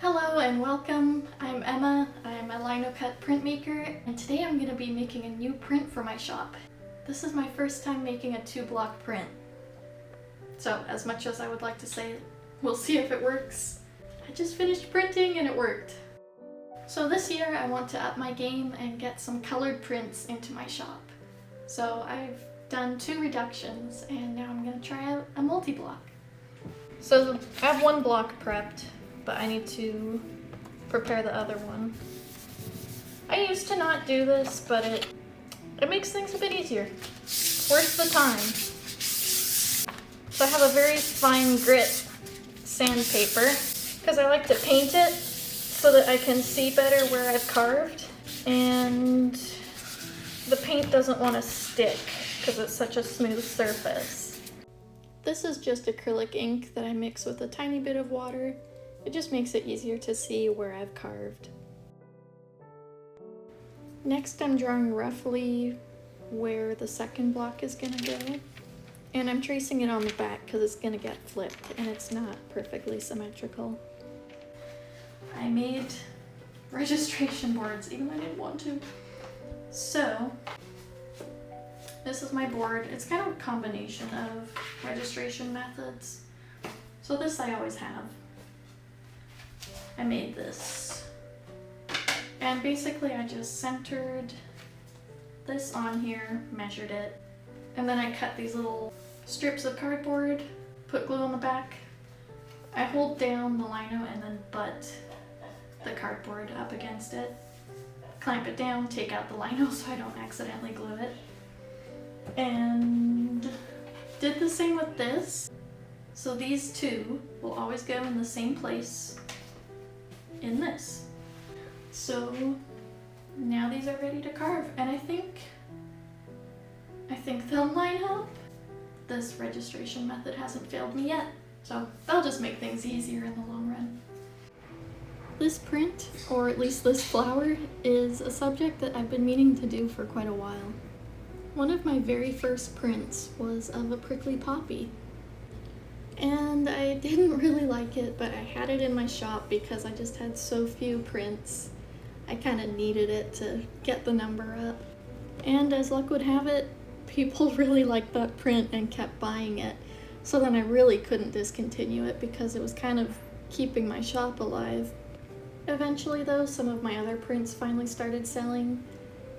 Hello and welcome. I'm Emma. I'm a Linocut printmaker, and today I'm going to be making a new print for my shop. This is my first time making a 2-block print. So as much as I would like to say, we'll see if it works. I just finished printing and it worked. So this year I want to up my game and get some colored prints into my shop. So I've done 2 reductions and now I'm going to try out a multi-block. So I have 1 block prepped, but I need to prepare the other one. I used to not do this, but it makes things a bit easier. Worth the time. So I have a very fine grit sandpaper because I like to paint it so that I can see better where I've carved, and the paint doesn't want to stick because it's such a smooth surface. This is just acrylic ink that I mix with a tiny bit of water. It just makes it easier to see where I've carved. Next, I'm drawing roughly where the second block is gonna go. And I'm tracing it on the back because it's gonna get flipped and it's not perfectly symmetrical. I made registration boards, even though I didn't want to. So, this is my board. It's kind of a combination of registration methods. So this I always have. I made this, and basically I just centered this on here, measured it, and then I cut these little strips of cardboard, put glue on the back. I hold down the lino and then butt the cardboard up against it, clamp it down, take out the lino so I don't accidentally glue it, and did the same with this. So these two will always go in the same place in this. So now these are ready to carve, and I think they'll line up. This registration method hasn't failed me yet, so they'll just make things easier in the long run. This print, or at least this flower, is a subject that I've been meaning to do for quite a while. One of my very first prints was of a prickly poppy. And I didn't really like it, but I had it in my shop because I just had so few prints. I kind of needed it to get the number up. And as luck would have it, people really liked that print and kept buying it. So then I really couldn't discontinue it because it was kind of keeping my shop alive. Eventually though, some of my other prints finally started selling,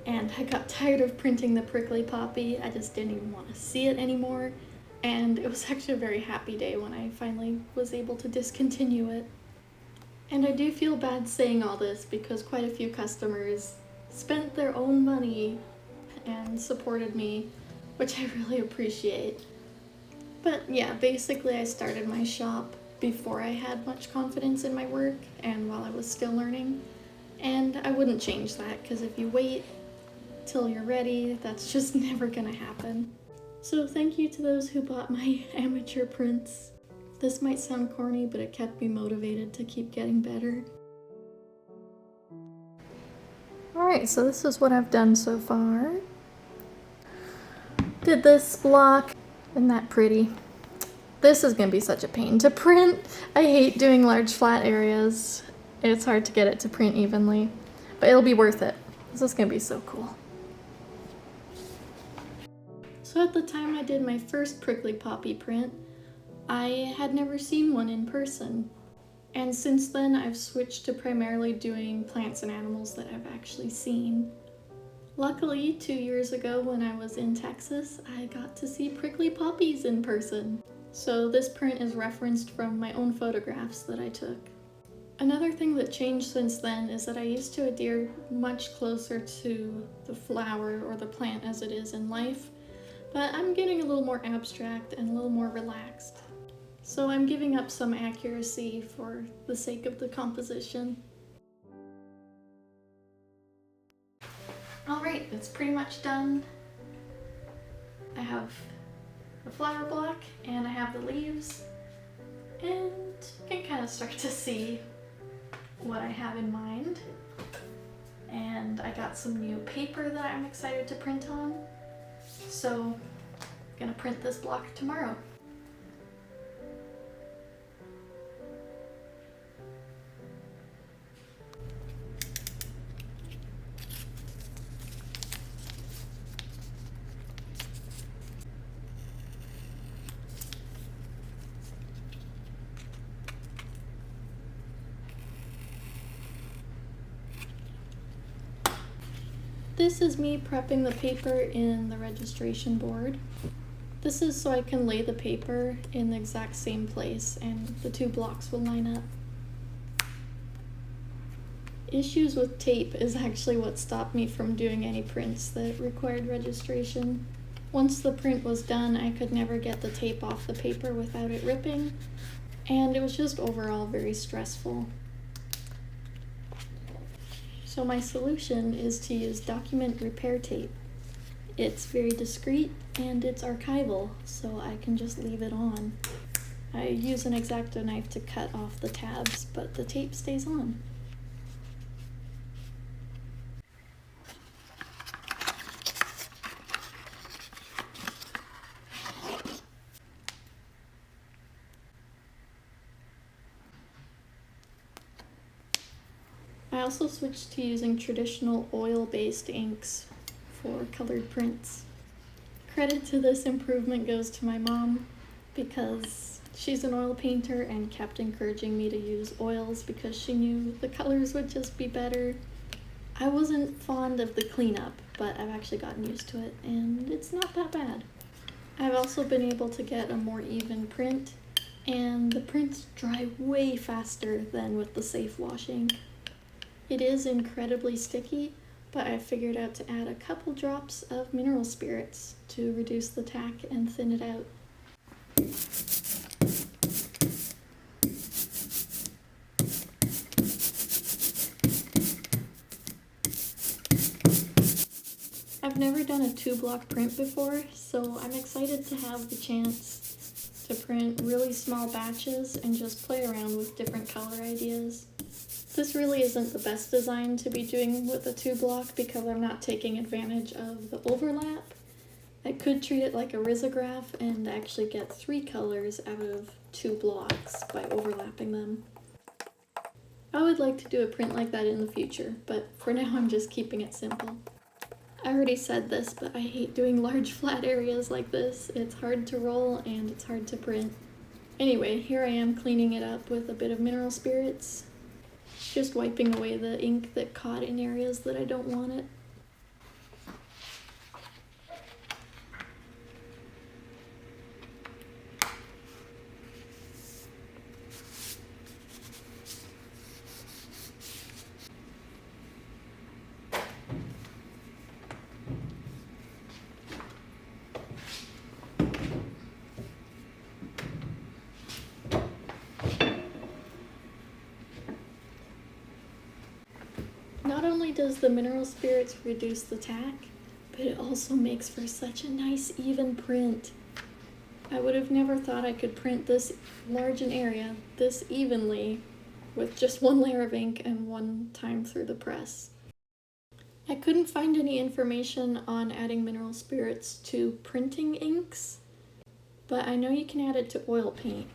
and I got tired of printing the prickly poppy. I just didn't even want to see it anymore. And it was actually a very happy day when I finally was able to discontinue it. And I do feel bad saying all this because quite a few customers spent their own money and supported me, which I really appreciate. But yeah, basically I started my shop before I had much confidence in my work and while I was still learning. And I wouldn't change that because if you wait till you're ready, that's just never gonna happen. So thank you to those who bought my amateur prints. This might sound corny, but it kept me motivated to keep getting better. Alright, so this is what I've done so far. Did this block. Isn't that pretty? This is gonna be such a pain to print. I hate doing large flat areas. It's hard to get it to print evenly, but it'll be worth it. This is gonna be so cool. So at the time I did my first prickly poppy print, I had never seen one in person. And since then I've switched to primarily doing plants and animals that I've actually seen. Luckily, 2 years ago when I was in Texas, I got to see prickly poppies in person. So this print is referenced from my own photographs that I took. Another thing that changed since then is that I used to adhere much closer to the flower or the plant as it is in life. But I'm getting a little more abstract and a little more relaxed. So I'm giving up some accuracy for the sake of the composition. Alright, it's pretty much done. I have the flower block and I have the leaves, and you can kind of start to see what I have in mind. And I got some new paper that I'm excited to print on. So I'm gonna print this block tomorrow. This is me prepping the paper in the registration board. This is so I can lay the paper in the exact same place and the two blocks will line up. Issues with tape is actually what stopped me from doing any prints that required registration. Once the print was done, I could never get the tape off the paper without it ripping, and it was just overall very stressful. So my solution is to use document repair tape. It's very discreet and it's archival, so I can just leave it on. I use an X-Acto knife to cut off the tabs, but the tape stays on. I also switched to using traditional oil-based inks for colored prints. Credit to this improvement goes to my mom because she's an oil painter and kept encouraging me to use oils because she knew the colors would just be better. I wasn't fond of the cleanup, but I've actually gotten used to it and it's not that bad. I've also been able to get a more even print, and the prints dry way faster than with the safe wash ink. It is incredibly sticky, but I figured out to add a couple drops of mineral spirits to reduce the tack and thin it out. I've never done a 2-block print before, so I'm excited to have the chance to print really small batches and just play around with different color ideas. This really isn't the best design to be doing with a 2-block because I'm not taking advantage of the overlap. I could treat it like a risograph and actually get 3 colors out of 2 blocks by overlapping them. I would like to do a print like that in the future, but for now I'm just keeping it simple. I already said this, but I hate doing large flat areas like this. It's hard to roll and it's hard to print. Anyway, here I am cleaning it up with a bit of mineral spirits. Just wiping away the ink that caught in areas that I don't want it. Not only does the mineral spirits reduce the tack, but it also makes for such a nice even print. I would have never thought I could print this large an area this evenly with just 1 layer of ink and 1 time through the press. I couldn't find any information on adding mineral spirits to printing inks, but I know you can add it to oil paint.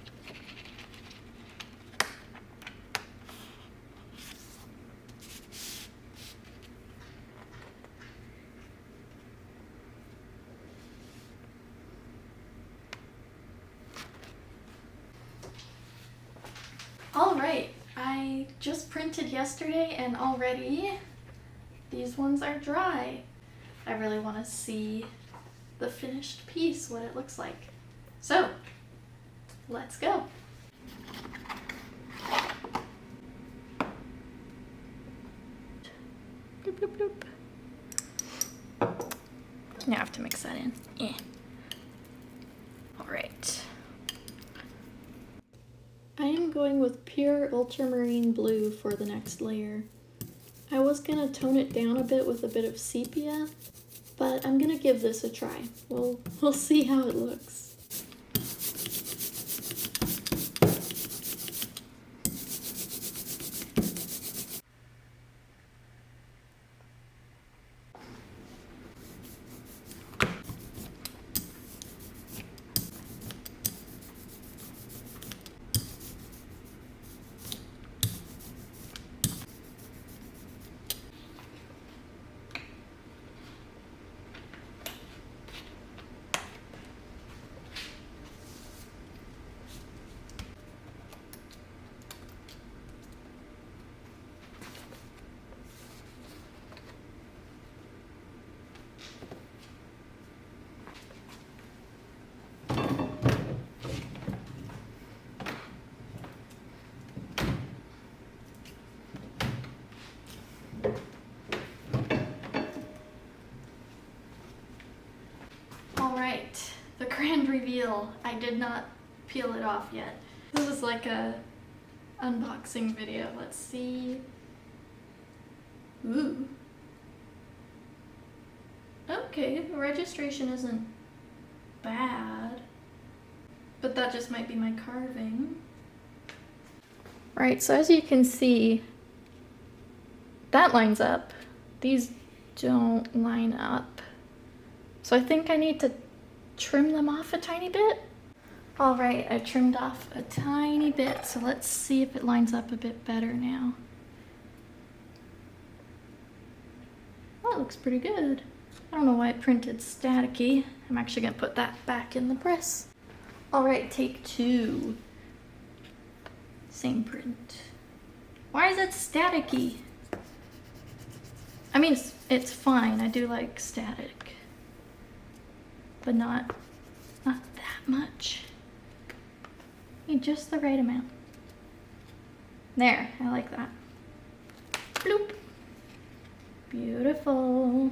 Alright, I just printed yesterday and already these ones are dry. I really want to see the finished piece, what it looks like. So, let's go. Bloop, bloop, bloop. Now I have to mix that in. Alright. I am going with pure ultramarine blue for the next layer. I was gonna tone it down a bit with a bit of sepia, but I'm gonna give this a try. We'll see how it looks. peel. I did not peel it off yet. This is like a unboxing video. Let's see. Ooh. Okay, the registration isn't bad, but that just might be my carving. Right, so as you can see, that lines up. These don't line up. So I think I need to trim them off a tiny bit. All right, I trimmed off a tiny bit, so let's see if it lines up a bit better now. That looks pretty good. I don't know why it printed staticky. I'm actually gonna put that back in the press. All right, take 2. Same print. Why is it staticky? I mean, it's fine. I do like static, but not that much. Need just the right amount. There, I like that. Bloop. Beautiful.